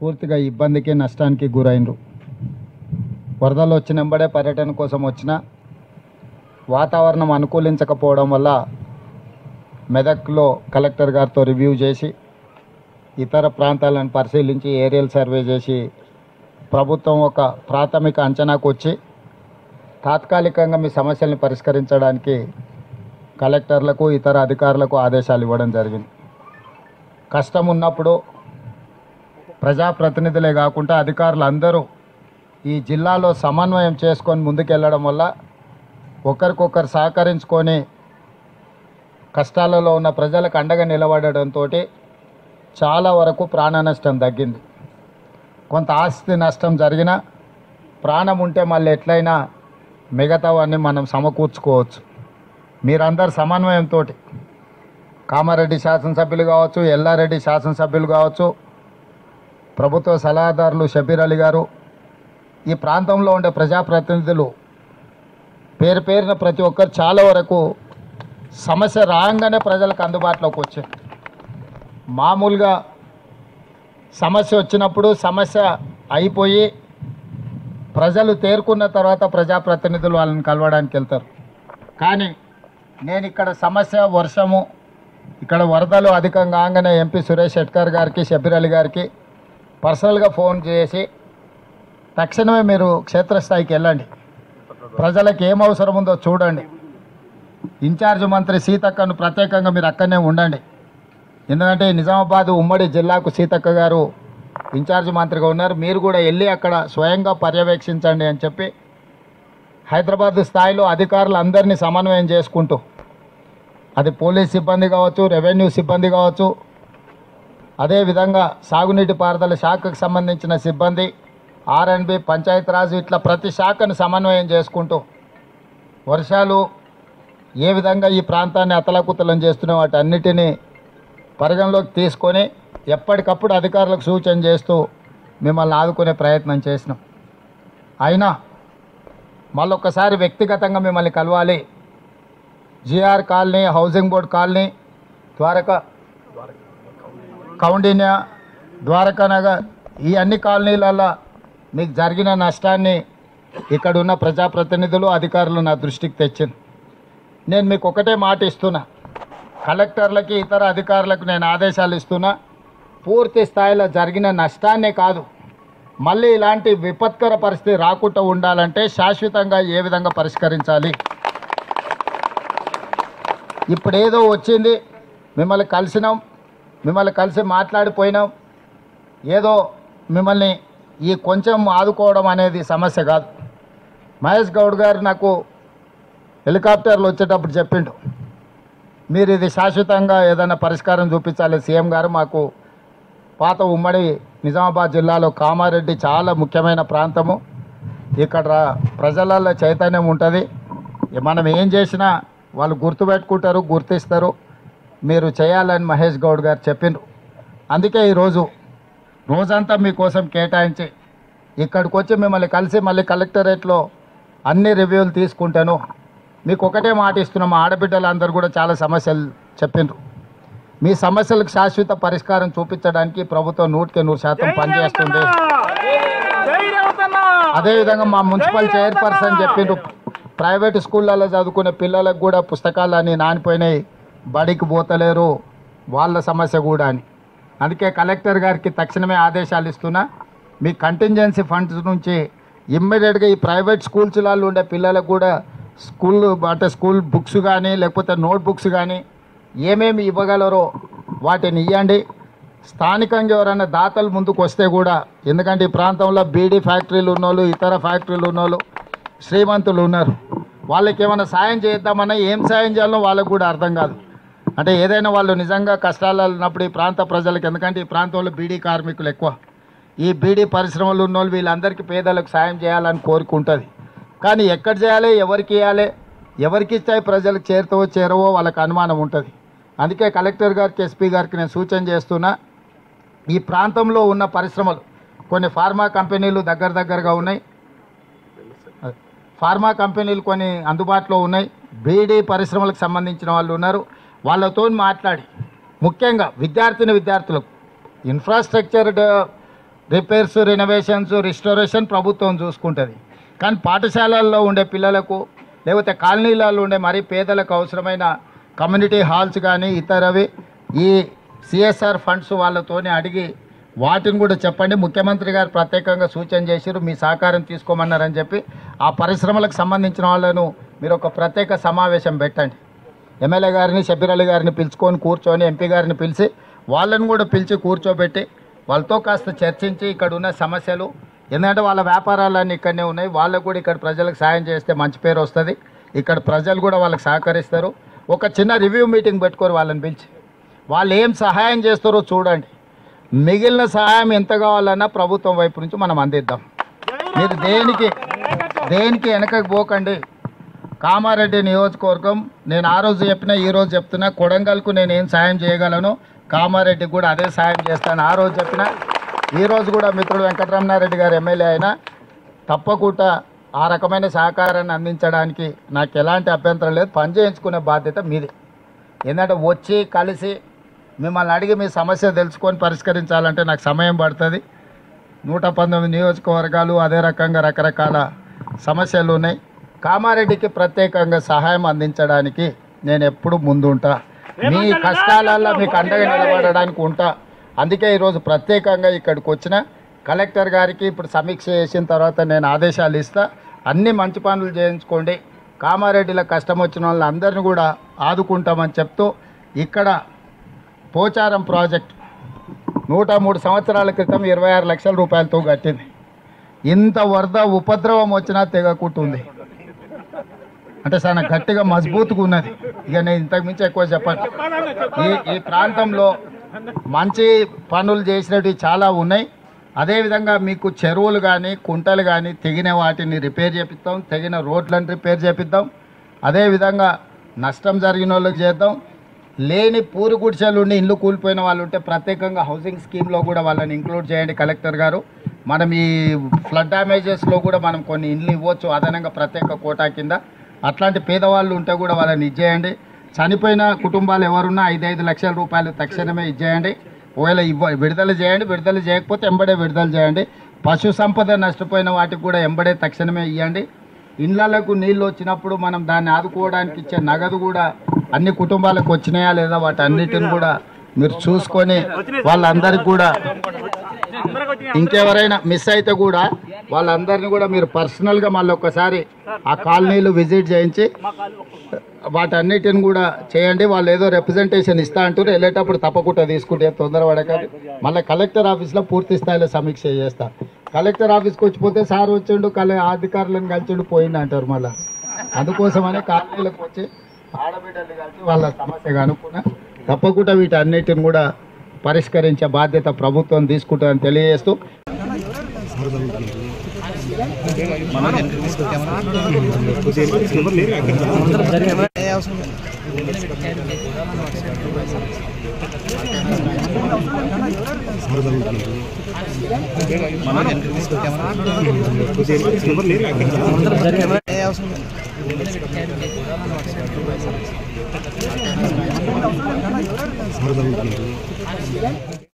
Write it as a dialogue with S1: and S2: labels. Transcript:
S1: పూర్తిగా ఇబ్బందికి నష్టానికి గురైనరు. వరదలు వచ్చినంబడే పర్యటన కోసం వచ్చిన వాతావరణం అనుకూలించకపోవడం వల్ల మెదక్లో కలెక్టర్ గారితో రివ్యూ చేసి ఇతర ప్రాంతాలను పరిశీలించి ఏరియల్ సర్వే చేసి ప్రభుత్వం ఒక ప్రాథమిక అంచనాకు వచ్చి తాత్కాలికంగా మీ సమస్యల్ని పరిష్కరించడానికి కలెక్టర్లకు ఇతర అధికారులకు ఆదేశాలు ఇవ్వడం జరిగింది. కష్టం ఉన్నప్పుడు ప్రజాప్రతినిధులే కాకుండా అధికారులు అందరూ ఈ జిల్లాలో సమన్వయం చేసుకొని ముందుకెళ్ళడం వల్ల ఒకరికొకరు సహకరించుకొని కష్టాలలో ఉన్న ప్రజలకు అండగా నిలబడడంతో చాలా వరకు ప్రాణ నష్టం తగ్గింది. కొంత ఆస్తి నష్టం జరిగినా ప్రాణం ఉంటే మళ్ళీ ఎట్లయినా మిగతావన్నీ మనం సమకూర్చుకోవచ్చు. మీరందరు సమన్వయంతో కామారెడ్డి శాసనసభ్యులు కావచ్చు, ఎల్లారెడ్డి శాసనసభ్యులు కావచ్చు, ప్రభుత్వ సలహాదారులు షబీర్ అలీ గారు, ఈ ప్రాంతంలో ఉండే ప్రజాప్రతినిధులు పేరు పేరున ప్రతి ఒక్కరు చాలా వరకు సమస్య రాగానే ప్రజలకు అందుబాటులోకి వచ్చారు. మామూలుగా సమస్య వచ్చినప్పుడు సమస్య అయిపోయి ప్రజలు తేరుకున్న తర్వాత ప్రజాప్రతినిధులు వాళ్ళని కలవడానికి వెళ్తారు. కానీ నేను ఇక్కడ సమస్య వర్షము, ఇక్కడ వరదలు అధికంగా కాగానే ఎంపీ సురేష్ షెట్కర్ గారికి, షబీర్ అలీ గారికి పర్సనల్గా ఫోన్ చేసి తక్షణమే మీరు క్షేత్రస్థాయికి వెళ్ళండి, ప్రజలకు ఏం అవసరం ఉందో చూడండి, ఇన్ఛార్జ్ మంత్రి సీతక్కను ప్రత్యేకంగా మీరు అక్కడనే ఉండండి, ఎందుకంటే నిజామాబాద్ ఉమ్మడి జిల్లాకు సీతక్క గారు ఇన్ఛార్జ్ మంత్రిగా ఉన్నారు, మీరు కూడా వెళ్ళి అక్కడ స్వయంగా పర్యవేక్షించండి అని చెప్పి హైదరాబాద్ స్థాయిలో అధికారులు అందరినీ సమన్వయం చేసుకుంటూ, అది పోలీస్ సిబ్బంది కావచ్చు, రెవెన్యూ సిబ్బంది కావచ్చు, అదేవిధంగా సాగునీటి పారుదల శాఖకు సంబంధించిన సిబ్బంది, R&B, పంచాయతీరాజు, ఇట్లా ప్రతి శాఖను సమన్వయం చేసుకుంటూ వర్షాలు ఏ విధంగా ఈ ప్రాంతాన్ని అతలాకుతలం చేస్తున్న వాటన్నిటినీ పరిగణలోకి తీసుకొని ఎప్పటికప్పుడు అధికారులకు సూచన చేస్తూ మిమ్మల్ని ఆదుకునే ప్రయత్నం చేసినాం. అయినా మళ్ళొక్కసారి వ్యక్తిగతంగా మిమ్మల్ని కలవాలి. GR colony, housing board colony, Kaundinya, Dwarakanagar, ఈ అన్ని కాలనీలలో మీకు జరిగిన నష్టాన్ని ఇక్కడున్న ప్రజాప్రతినిధులు, అధికారులు నా దృష్టికి తెచ్చింది. నేను మీకు ఒకటే మాట ఇస్తున్నా, కలెక్టర్లకి ఇతర అధికారులకు నేను ఆదేశాలు ఇస్తున్నా, పూర్తి స్థాయిలో జరిగిన నష్టాన్నే కాదు, మళ్ళీ ఇలాంటి విపత్కర పరిస్థితి రాకుండా ఉండాలంటే శాశ్వతంగా ఏ విధంగా పరిష్కరించాలి. ఇప్పుడేదో వచ్చింది, మిమ్మల్ని కలిసినాం, మిమ్మల్ని కలిసి మాట్లాడిపోయినాం, ఏదో మిమ్మల్ని ఈ కొంచెం ఆదుకోవడం అనేది సమస్య కాదు. మహేష్ గౌడ్ గారు నాకు హెలికాప్టర్లు వచ్చేటప్పుడు చెప్పిండు, మీరు ఇది శాశ్వతంగా ఏదైనా పరిష్కారం చూపించాలి సీఎం గారు. మాకు పాత ఉమ్మడి నిజామాబాద్ జిల్లాలో కామారెడ్డి చాలా ముఖ్యమైన ప్రాంతము, ఇక్కడ ప్రజలలో చైతన్యం ఉంటుంది, మనం ఏం చేసినా వాళ్ళు గుర్తుపెట్టుకుంటారు, గుర్తిస్తారు, మీరు చేయాలని మహేష్ గౌడ్ గారు చెప్పిండ్రు. అందుకే ఈరోజు రోజంతా మీకోసం కేటాయించి ఇక్కడికి వచ్చి మిమ్మల్ని కలిసి మళ్ళీ కలెక్టరేట్లో అన్ని రివ్యూలు తీసుకుంటాను. మీకు ఒకటే మాట ఇస్తున్నాం, ఆడబిడ్డలందరూ కూడా చాలా సమస్యలు చెప్పిండ్రు, మీ సమస్యలకు శాశ్వత పరిష్కారం చూపించడానికి ప్రభుత్వం 100% పనిచేస్తుంది. అదేవిధంగా మా మున్సిపల్ చైర్పర్సన్ చెప్పిండ్రు, ప్రైవేట్ స్కూళ్ళల్లో చదువుకునే పిల్లలకు కూడా పుస్తకాలన్నీ నానిపోయినాయి, బడికి పోతలేరు, వాళ్ళ సమస్య కూడా అని. అందుకే కలెక్టర్ గారికి తక్షణమే ఆదేశాలు ఇస్తున్నా, మీ కంటింజెన్సీ ఫండ్స్ నుంచి ఇమ్మీడియట్గా ఈ ప్రైవేట్ స్కూల్స్లలో ఉండే పిల్లలకు కూడా స్కూల్ బుక్స్ కానీ లేకపోతే నోట్ బుక్స్ కానీ ఏమేమి ఇవ్వగలరో వాటిని ఇవ్వండి. స్థానికంగా ఎవరైనా దాతలు ముందుకు వస్తే కూడా, ఎందుకంటే ఈ ప్రాంతంలో బీడీ ఫ్యాక్టరీలు ఉన్నోళ్ళు, ఇతర ఫ్యాక్టరీలు ఉన్నోళ్ళు, శ్రీమంతులు ఉన్నారు, వాళ్ళకి ఏమైనా సాయం చేద్దామన్నా ఏం సాయం చేయాలో వాళ్ళకు కూడా అర్థం కాదు. అంటే ఏదైనా వాళ్ళు నిజంగా కష్టాలు ఉన్నప్పుడు ఈ ప్రాంత ప్రజలకు, ఎందుకంటే ఈ ప్రాంతంలో బీడీ కార్మికులు ఎక్కువ, ఈ బీడీ పరిశ్రమలు ఉన్నోళ్ళు వీళ్ళందరికీ పేదలకు సాయం చేయాలని కోరుకుంటుంది. కానీ ఎక్కడ చేయాలి, ఎవరికి ఇవ్వాలి, ఎవరికి ఇస్తే ప్రజలకు చేరుతావో చేరవో వాళ్ళకి అనుమానం ఉంటుంది. అందుకే కలెక్టర్ గారికి, ఎస్పీ గారికి నేను సూచన చేస్తున్నా, ఈ ప్రాంతంలో ఉన్న పరిశ్రమలు కొన్ని ఫార్మా కంపెనీలు దగ్గరగా ఉన్నాయి, ఫార్మా కంపెనీలు కొన్ని అందుబాటులో ఉన్నాయి, బీడీ పరిశ్రమలకు సంబంధించిన వాళ్ళు ఉన్నారు, వాళ్ళతో మాట్లాడి ముఖ్యంగా విద్యార్థులకు ఇన్ఫ్రాస్ట్రక్చర్ రిపేర్స్, రెనోవేషన్స్, రిస్టోరేషన్ ప్రభుత్వం చూసుకుంటుంది. కానీ పాఠశాలల్లో ఉండే పిల్లలకు లేకపోతే కాలనీలలో ఉండే మరీ పేదలకు అవసరమైన కమ్యూనిటీ హాల్స్ కానీ ఇతరవి ఈ సిఎస్ఆర్ ఫండ్స్ వాళ్ళతోనే అడిగి వాటిని కూడా చెప్పండి. ముఖ్యమంత్రి గారు ప్రత్యేకంగా సూచన చేశారు, మీ సహకారం తీసుకోమన్నారని చెప్పి ఆ పరిశ్రమలకు సంబంధించిన వాళ్ళను మీరు ఒక ప్రత్యేక సమావేశం పెట్టండి. ఎమ్మెల్యే గారిని, షబ్బీర్ అలీ గారిని పిలుచుకొని కూర్చొని, ఎంపీ గారిని పిలిచి వాళ్ళని కూడా పిలిచి కూర్చోబెట్టి వాళ్ళతో కాస్త చర్చించి ఇక్కడ ఉన్న సమస్యలు, ఎందుకంటే వాళ్ళ వ్యాపారాలన్నీ ఇక్కడనే ఉన్నాయి, వాళ్ళకు కూడా ఇక్కడ ప్రజలకు సాయం చేస్తే మంచి పేరు వస్తుంది, ఇక్కడ ప్రజలు కూడా వాళ్ళకి సహకరిస్తారు. ఒక చిన్న రివ్యూ మీటింగ్ పెట్టుకొని వాళ్ళని పిలిచి వాళ్ళు ఏం సహాయం చేస్తారో చూడండి. మిగిలిన సహాయం ఎంత కావాలన్నా ప్రభుత్వం వైపు నుంచి మనం అందిద్దాం. మీరు దేనికి వెనకకు పోకండి. కామారెడ్డి నియోజకవర్గం నేను ఆ రోజు చెప్పినా ఈ రోజు చెప్తున్నా, కొడంగల్కు నేను ఏం సాయం చేయగలను కామారెడ్డికి కూడా అదే సాయం చేస్తాను. ఆ రోజు చెప్పిన ఈ రోజు కూడా మిత్రుడు వెంకటరమణారెడ్డి గారు ఎమ్మెల్యే అయినా తప్పకుండా ఆ రకమైన సహకారాన్ని అందించడానికి నాకు ఎలాంటి అభ్యంతరం లేదు. పని చేయించుకునే బాధ్యత మీది. ఎందుకంటే వచ్చి కలిసి మిమ్మల్ని అడిగి మీ సమస్య తెలుసుకొని పరిష్కరించాలంటే నాకు సమయం పడుతుంది. 119 నియోజకవర్గాలు, అదే రకంగా రకరకాల సమస్యలు ఉన్నాయి. కామారెడ్డికి ప్రత్యేకంగా సహాయం అందించడానికి నేను ఎప్పుడు ముందుంటా. మీ కష్టాలల్లో మీకు అండగా నిలబడడానికి ఉంటా. అందుకే ఈరోజు ప్రత్యేకంగా ఇక్కడికి వచ్చిన కలెక్టర్ గారికి ఇప్పుడు సమీక్ష చేసిన తర్వాత నేను ఆదేశాలు ఇస్తా. అన్ని మంచి పనులు చేయించుకోండి, కామారెడ్డిలో కష్టం వచ్చిన వాళ్ళని అందరినీ కూడా ఆదుకుంటామని చెప్తూ, ఇక్కడ పోచారం ప్రాజెక్ట్ 103 సంవత్సరాల క్రితం 26 లక్షల రూపాయలతో కట్టింది. ఇంత వరద ఉపద్రవం వచ్చినా తెగకుంటుంది. అంటే చాలా గట్టిగా మజబూతుగా ఉన్నది. ఇక నేను ఇంతకు మించి ఎక్కువ చెప్పను. ఈ ప్రాంతంలో మంచి పనులు చేసినవి చాలా ఉన్నాయి. అదేవిధంగా మీకు చెరువులు కానీ కుంటలు కానీ తెగిన వాటిని రిపేర్ చేపిస్తాం, తెగిన రోడ్లను రిపేర్ చేపిద్దాం. అదేవిధంగా నష్టం జరిగిన వాళ్ళకి చేద్దాం. లేని పూరు గుడిసెలు ఉండి ఇల్లు కూలిపోయిన వాళ్ళు ఉంటే ప్రత్యేకంగా హౌసింగ్ స్కీమ్లో కూడా వాళ్ళని ఇంక్లూడ్ చేయండి కలెక్టర్ గారు. మనం ఈ ఫ్లడ్ డ్యామేజెస్లో కూడా మనం కొన్ని ఇండ్లు ఇవ్వచ్చు అదనంగా ప్రత్యేక కోటా కింద. అట్లాంటి పేదవాళ్ళు ఉంటే కూడా వాళ్ళని ఇచ్చేయండి. చనిపోయిన కుటుంబాలు ఎవరున్నా 5 లక్షల రూపాయలు తక్షణమే ఇచ్చేయండి. ఒకవేళ విడుదల చేయండి, విడుదల చేయకపోతే ఎంబడే విడుదల చేయండి. పశు సంపద నష్టపోయిన వాటికి కూడా ఎంబడే తక్షణమే ఇవ్వండి. ఇళ్లకు నీళ్ళు వచ్చినప్పుడు మనం దాన్ని ఆదుకోవడానికి ఇచ్చే నగదు కూడా అన్ని కుటుంబాలకు వచ్చినాయా లేదా వాటి అన్నిటిని కూడా మీరు చూసుకొని వాళ్ళందరికీ కూడా, ఇంకెవరైనా మిస్ అయితే కూడా వాళ్ళందరినీ కూడా మీరు పర్సనల్గా మళ్ళీ ఒక్కసారి ఆ కాలనీలు విజిట్ చేయించి వాటన్నిటిని కూడా చేయండి. వాళ్ళు ఏదో రిప్రజెంటేషన్ ఇస్తా అంటారు, వెళ్ళేటప్పుడు తప్పకుండా తీసుకుంటే తొందరపడకండి. మళ్ళీ కలెక్టర్ ఆఫీస్లో పూర్తి స్థాయిలో సమీక్ష చేస్తా. కలెక్టర్ ఆఫీస్కి వచ్చిపోతే సార్ వచ్చిండు, అధికారులను కలిసిండు పోయిండు అంటారు. మళ్ళీ అందుకోసమనే కాలనీలకు వచ్చి ఆడబిడ్డలు కలిసి వాళ్ళ సమస్య కనుక్కున్నా తప్పకుండా వీటన్నిటిని కూడా పరిష్కరించే బాధ్యత ప్రభుత్వం తీసుకుంటుందని తెలియజేస్తూ